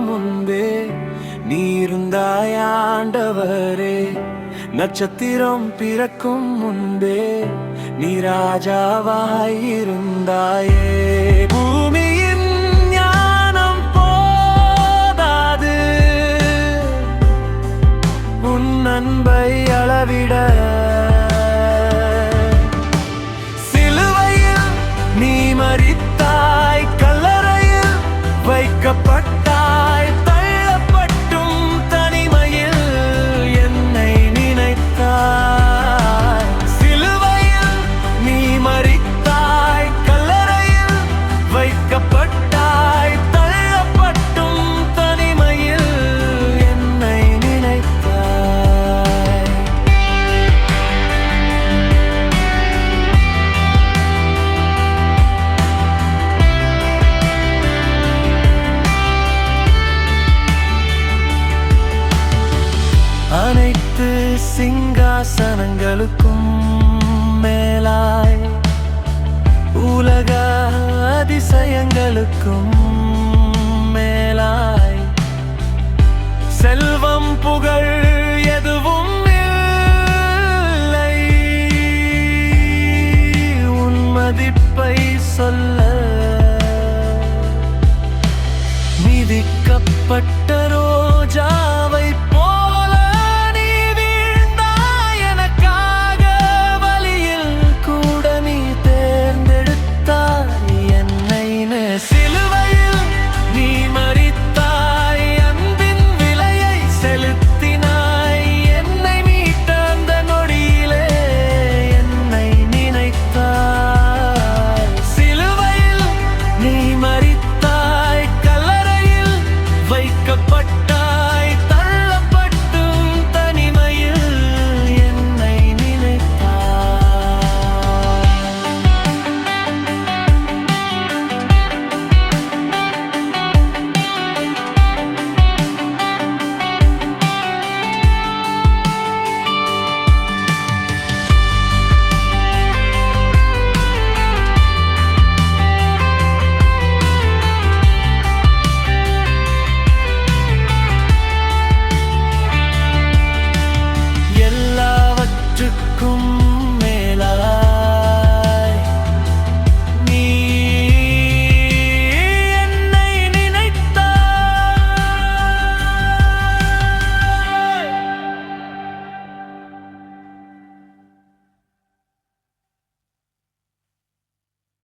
முன்பே நீ இருந்தாய் ஆண்டவரே. நட்சத்திரம் பிறக்கும் முன்பே நீ ராஜாவாயிருந்தாயே. பூமியின் ஞானம் போதாது உன் அன்பை அளவிட. சிலுவையில் நீ மரித்தாய், கல்லறையில் வைக்கப்பட்டாய், தள்ளப்பட்டும் தனிமையில் என்னை நினைத்தாய். சிலுவையில் நீ மரித்தாய், கல்லறையில் வைக்கப்பட்டாய், தள்ளப்பட்டும் தனிமையில் என்னை நினைத்தாய். அனைத்து சிங்காசனங்களுக்கும் மேலாய், உலக அதிசயங்களுக்கும் மேலாய், செல்வம் புகழ் எதுவும் இல்லை உன் மதிப்பை சொல்ல. மிதிக்கப்பட்ட ரோஜா